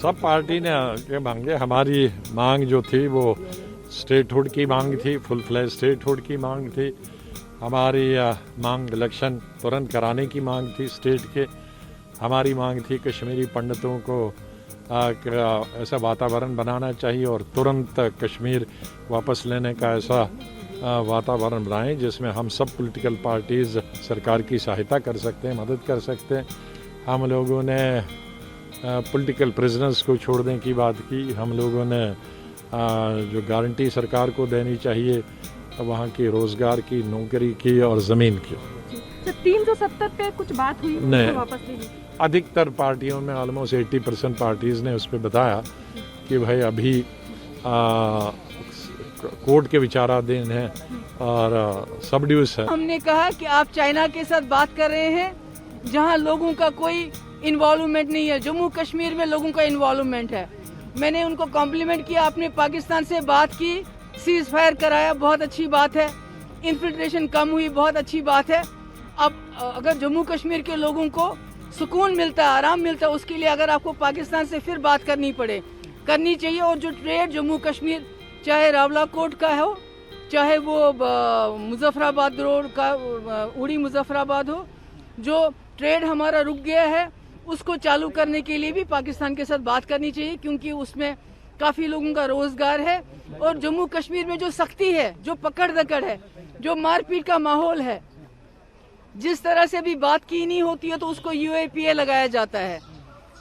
सब पार्टी ने के मांगे। हमारी मांग जो थी वो स्टेटहुड की मांग थी, फुल फ्लैज स्टेटहुड की मांग थी। हमारी मांग इलेक्शन तुरंत कराने की मांग थी स्टेट के। हमारी मांग थी कश्मीरी पंडितों को ऐसा वातावरण बनाना चाहिए और तुरंत कश्मीर वापस लेने का ऐसा वातावरण बनाएं जिसमें हम सब पॉलिटिकल पार्टीज़ सरकार की सहायता कर सकते हैं, मदद कर सकते हैं। हम लोगों ने पॉलिटिकल प्रिजनर्स को छोड़ने की बात की। हम लोगों ने जो गारंटी सरकार को देनी चाहिए वहाँ की रोज़गार की, नौकरी की और ज़मीन की। 370 पे कुछ बात हुई नहीं, वापस लेने? अधिकतर पार्टियों में ऑलमोस्ट 80% पार्टीज़ ने उस पर बताया कि भाई अभी कोर्ट के विचाराधीन है और सब ड्यूस है। हमने कहा कि आप चाइना के साथ बात कर रहे हैं जहां लोगों का कोई इन्वॉल्वमेंट नहीं है। जम्मू कश्मीर में लोगों का इन्वॉल्वमेंट है। मैंने उनको कॉम्प्लीमेंट किया, आपने पाकिस्तान से बात की, सीज फायर कराया, बहुत अच्छी बात है। इन्फिल्ट्रेशन कम हुई, बहुत अच्छी बात है। अब अगर जम्मू कश्मीर के लोगों को सुकून मिलता है, आराम मिलता है, उसके लिए अगर आपको पाकिस्तान से फिर बात करनी चाहिए। और जो ट्रेड जम्मू कश्मीर, चाहे रावलाकोट का हो, चाहे वो मुजफ्फराबाद रोड का उड़ी मुजफ्फराबाद हो, जो ट्रेड हमारा रुक गया है उसको चालू करने के लिए भी पाकिस्तान के साथ बात करनी चाहिए, क्योंकि उसमें काफ़ी लोगों का रोजगार है। और जम्मू कश्मीर में जो सख्ती है, जो पकड़ दकड़ है, जो मारपीट का माहौल है, जिस तरह से भी बात की नहीं होती है तो उसको UAPA लगाया जाता है।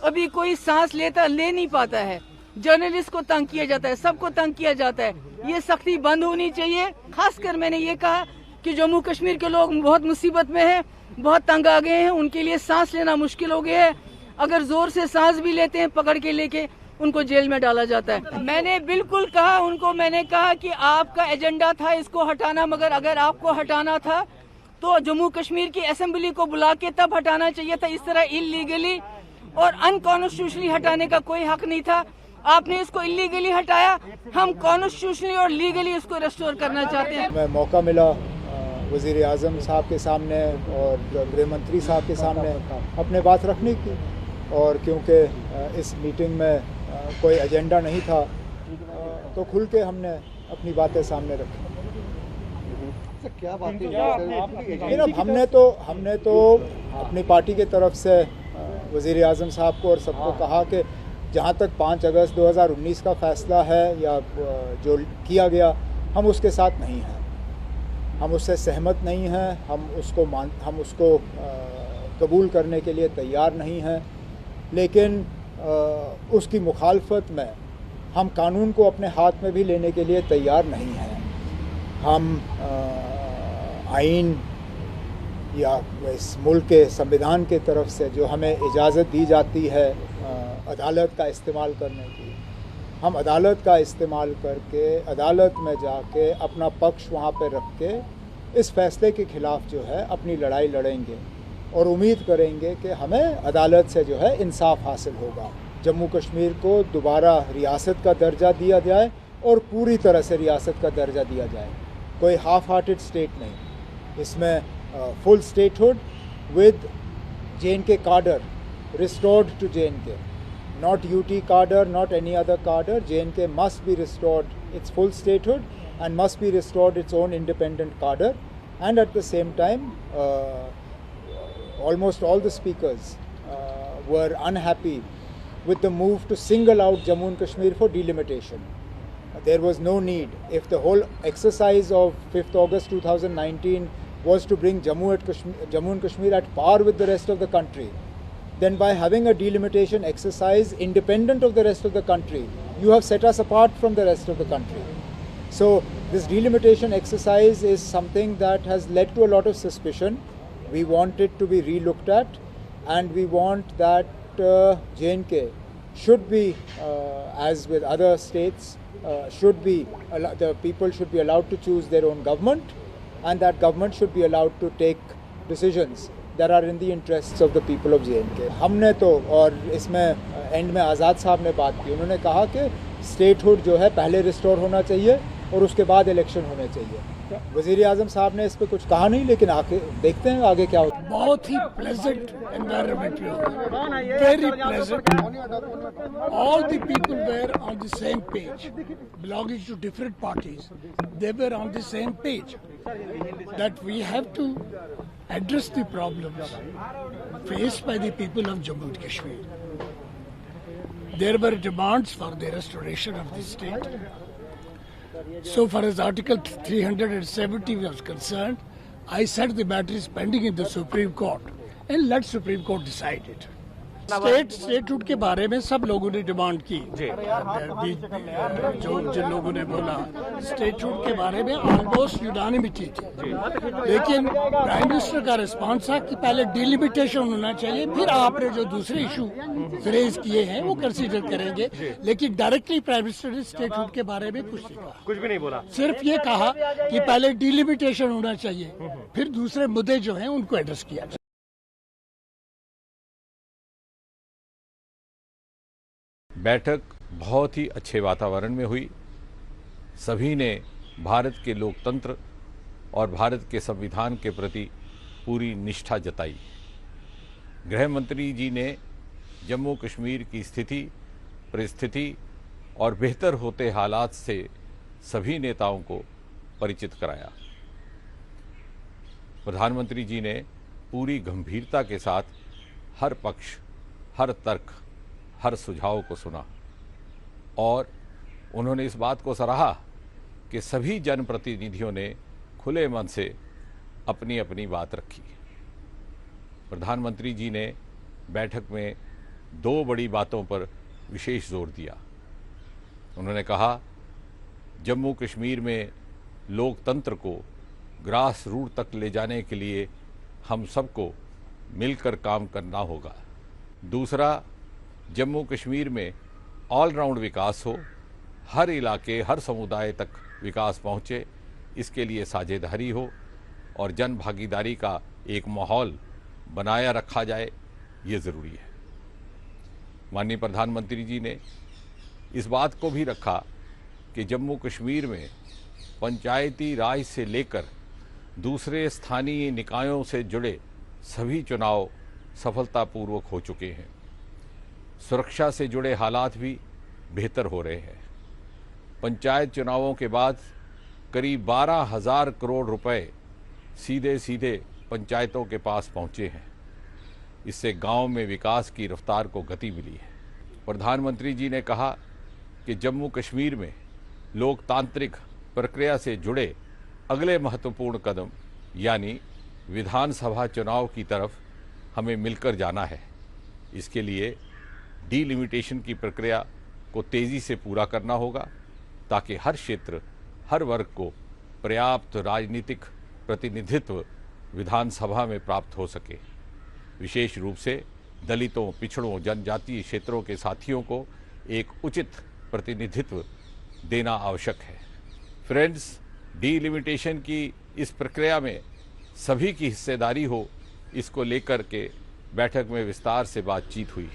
अभी कोई सांस ले नहीं पाता है। जर्नलिस्ट को तंग किया जाता है, सबको तंग किया जाता है। ये सख्ती बंद होनी चाहिए। खासकर मैंने ये कहा कि जम्मू कश्मीर के लोग बहुत मुसीबत में हैं, बहुत तंग आ गए हैं, उनके लिए सांस लेना मुश्किल हो गया है। अगर जोर से सांस भी लेते हैं, पकड़ के लेके उनको जेल में डाला जाता है। मैंने बिल्कुल कहा उनको, मैंने कहा कि आपका एजेंडा था इसको हटाना, मगर अगर आपको हटाना था तो जम्मू कश्मीर की असेंबली को बुला के तब हटाना चाहिए था। इस तरह इलीगली और अनकॉन्स्टिट्यूशनली हटाने का कोई हक नहीं था। आपने इसको इलीगली हटाया, हम कॉन्स्टिट्यूशनली और लीगली इसको रेस्टोर करना चाहते हैं। मैं मौका मिला वज़ीर आज़म साहब के सामने और गृह मंत्री साहब के सामने अपने बात रखने की, और क्योंकि इस मीटिंग में कोई एजेंडा नहीं था तो खुल के हमने अपनी बातें सामने रखी। क्या बातें हमने तो अपनी पार्टी की तरफ से वज़ीर आज़म साहब को और सबको कहा कि जहाँ तक 5 अगस्त 2019 का फ़ैसला है या जो किया गया, हम उसके साथ नहीं हैं, हम उससे सहमत नहीं हैं, हम उसको कबूल करने के लिए तैयार नहीं हैं। लेकिन उसकी मुखालफत में हम कानून को अपने हाथ में भी लेने के लिए तैयार नहीं हैं। हम आइन या इस मुल्क के संविधान के तरफ से जो हमें इजाज़त दी जाती है अदालत का इस्तेमाल करने की, हम अदालत का इस्तेमाल करके अदालत में जाके अपना पक्ष वहाँ पे रख के इस फैसले के ख़िलाफ़ जो है अपनी लड़ाई लड़ेंगे और उम्मीद करेंगे कि हमें अदालत से जो है इंसाफ हासिल होगा। जम्मू कश्मीर को दोबारा रियासत का दर्जा दिया जाए और पूरी तरह से रियासत का दर्जा दिया जाए, कोई हाफ हार्टेड स्टेट नहीं। इसमें full statehood with JNK cadre restored to JNK, not UT cadre, not any other cadre. JNK must be restored its full statehood and must be restored its own independent cadre. And at the same time, almost all the speakers were unhappy with the move to single out Jammu and Kashmir for delimitation. There was no need. If the whole exercise of 5th August 2019 was to bring Jammu and Kashmir at par with the rest of the country, then by having a delimitation exercise independent of the rest of the country, you have set us apart from the rest of the country. So this delimitation exercise is something that has led to a lot of suspicion. We want it to be re-looked at, and we want that J&K should be, as with other states, the people should be allowed to choose their own government, and that government should be allowed to take decisions that are in the interests of the people of J&K. हमने तो, और इसमें and में आज़ाद साहब ने बात की, उन्होंने कहा कि स्टेटहुड जो है पहले रिस्टोर होना चाहिए और उसके बाद इलेक्शन होने चाहिए। वज़ीर आज़म साहब ने इस पर कुछ कहा नहीं, लेकिन आगे देखते हैं आगे क्या होता है। बहुत ही pleasant environment very pleasant all the people were on the same page belonging to different parties they were on the same page that we have to address the problems faced by the people of Jammu and Kashmir. There were demands for the restoration of the state. So far as Article 370 was concerned, I said the matter is pending in the Supreme Court and let Supreme Court decide it. Statehood के बारे में सब लोगों ने demand की जो जिन लोगों ने बोला स्टेटहुड के बारे में ऑलमोस्ट यूनानिमिटी थी, लेकिन प्राइम मिनिस्टर का रिस्पांस था कि पहले डिलिमिटेशन होना चाहिए, फिर आपने जो दूसरे इशू रेज किए हैं वो कंसीडर करेंगे। लेकिन डायरेक्टली प्राइम मिनिस्टर ने स्टेटहुड के बारे में कुछ नहीं कहा, कुछ भी नहीं बोला, सिर्फ ये कहा कि पहले डिलिमिटेशन होना चाहिए, फिर दूसरे मुद्दे जो हैं उनको एड्रेस किया जाए। बैठक बहुत ही अच्छे वातावरण में हुई। सभी ने भारत के लोकतंत्र और भारत के संविधान के प्रति पूरी निष्ठा जताई। गृह मंत्री जी ने जम्मू कश्मीर की स्थिति, परिस्थिति और बेहतर होते हालात से सभी नेताओं को परिचित कराया। प्रधानमंत्री जी ने पूरी गंभीरता के साथ हर पक्ष, हर तर्क, हर सुझाव को सुना और उन्होंने इस बात को सराहा कि सभी जनप्रतिनिधियों ने खुले मन से अपनी अपनी बात रखी। प्रधानमंत्री जी ने बैठक में दो बड़ी बातों पर विशेष जोर दिया। उन्होंने कहा, जम्मू कश्मीर में लोकतंत्र को ग्रास रूट तक ले जाने के लिए हम सबको मिलकर काम करना होगा। दूसरा, जम्मू कश्मीर में ऑलराउंड विकास हो, हर इलाके, हर समुदाय तक विकास पहुँचे, इसके लिए साझेदारी हो और जन भागीदारी का एक माहौल बनाया रखा जाए, ये ज़रूरी है। माननीय प्रधानमंत्री जी ने इस बात को भी रखा कि जम्मू कश्मीर में पंचायती राज से लेकर दूसरे स्थानीय निकायों से जुड़े सभी चुनाव सफलतापूर्वक हो चुके हैं। सुरक्षा से जुड़े हालात भी बेहतर हो रहे हैं। पंचायत चुनावों के बाद करीब 12,000 करोड़ रुपए सीधे सीधे पंचायतों के पास पहुंचे हैं। इससे गांव में विकास की रफ्तार को गति मिली है। प्रधानमंत्री जी ने कहा कि जम्मू कश्मीर में लोकतांत्रिक प्रक्रिया से जुड़े अगले महत्वपूर्ण कदम यानी विधानसभा चुनाव की तरफ हमें मिलकर जाना है। इसके लिए डीलिमिटेशन की प्रक्रिया को तेज़ी से पूरा करना होगा ताकि हर क्षेत्र, हर वर्ग को पर्याप्त राजनीतिक प्रतिनिधित्व विधानसभा में प्राप्त हो सके। विशेष रूप से दलितों, पिछड़ों, जनजातीय क्षेत्रों के साथियों को एक उचित प्रतिनिधित्व देना आवश्यक है। फ्रेंड्स, डीलिमिटेशन की इस प्रक्रिया में सभी की हिस्सेदारी हो, इसको लेकर के बैठक में विस्तार से बातचीत हुई।